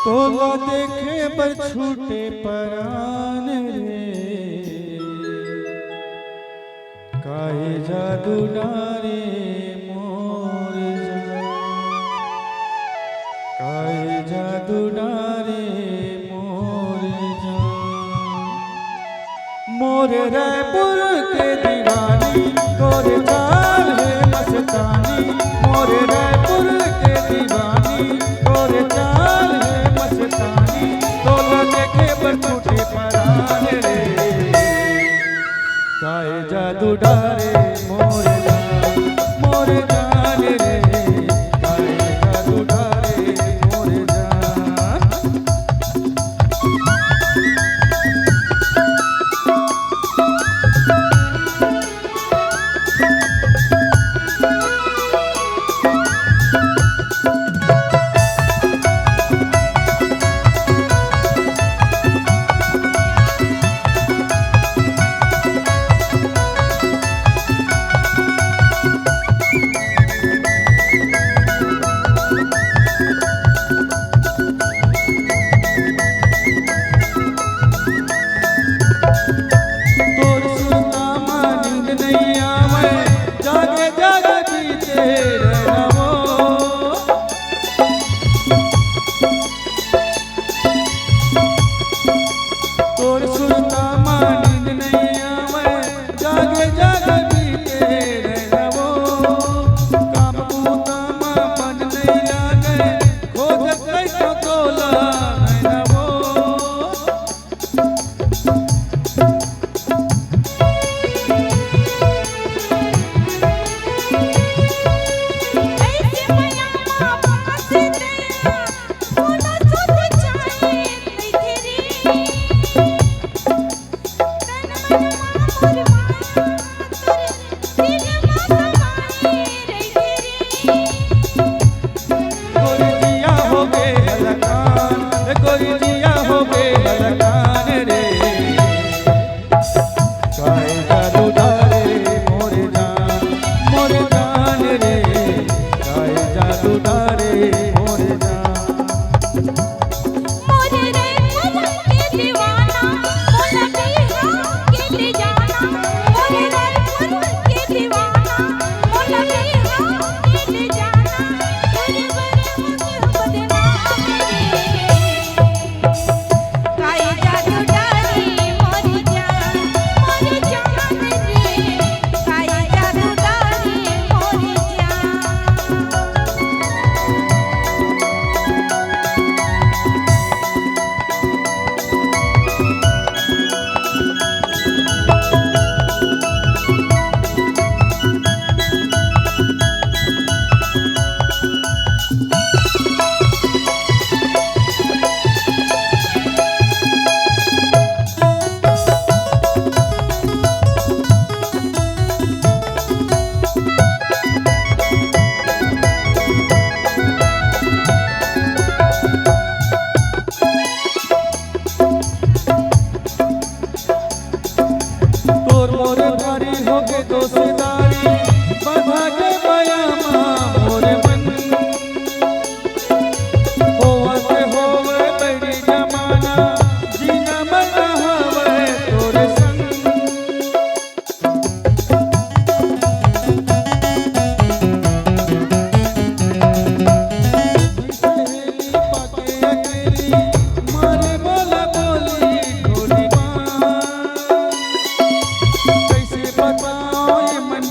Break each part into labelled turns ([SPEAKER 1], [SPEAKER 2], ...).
[SPEAKER 1] तोला देखे पर छूटे परान रे, काहे जादू डारे मोर जान, काहे जादू डारे मोर जान। मोर रायपुर के दीवानी तोरे चाल है मस्तानी, मोर रायपुर के दीवानी तोरे चाल है मस्तानी। तोला देखे पर छूटे परान रे, काहे जादू डारे मोर जान, मोर जान रे, काहे जादू डारे मोर जान। कैसे बताओ ये मन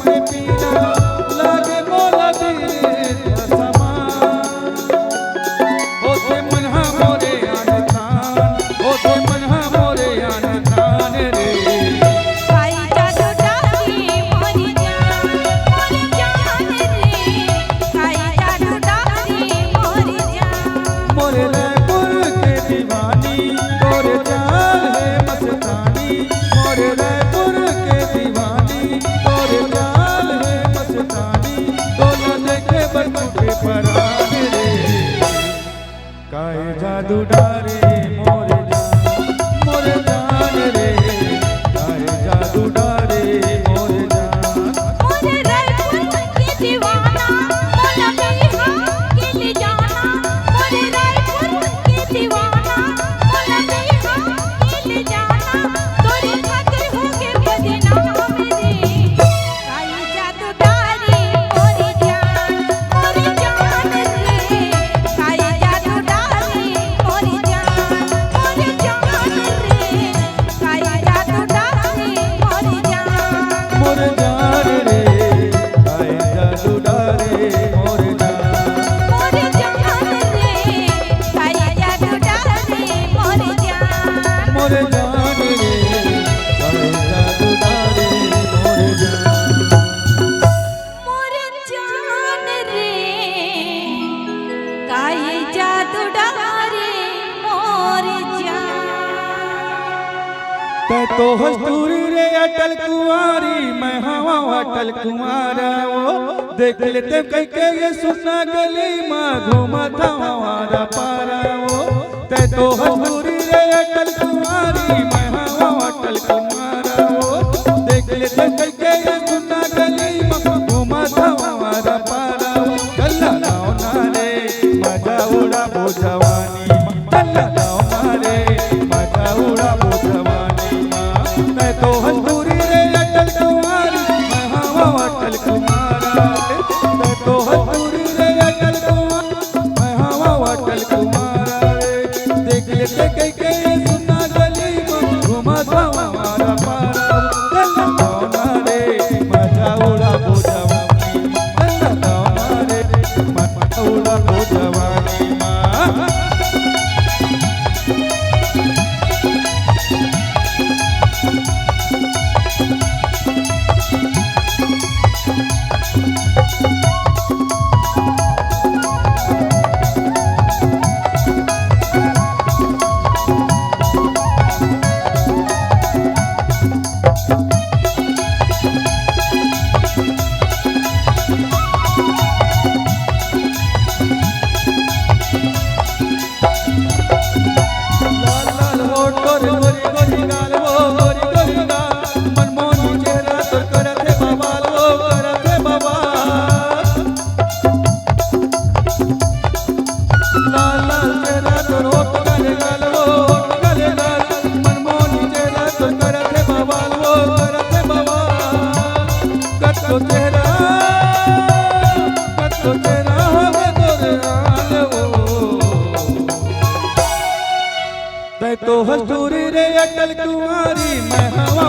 [SPEAKER 1] हस्तूरी रे अटल कुंवारी मैं हवा अटल कुंवारा वो देख लेते कई के ये सुना गली माँ घूमा था हमारा पारा वो ते तो हस्तूरी रे अटल कुंवारी मैं हवा अटल कुंवारा वो देख लेते कई के ये सुना गली माँ घूमा था हमारा पारा वो चला लाओ नारे मजा उड़ा वो जवानी चला लाओ नारे मजा उड़ा वो जवानी मैं तो हस्तूरी रे अटल कुंवारी मैं हवा अटल कुंवारा मैं तो हस्तूरी रे अटल कुंवारी मैं हवा अटल कुंवारा देख लेते कई के सुना गली में घुमा था हमारा पारा चला गाना रे मजा उड़ा वो जवानी चला गाना रे मजा उड़ा वो जवानी माँ तो हस्तूरी रे अटल कुंवारी मैं हवा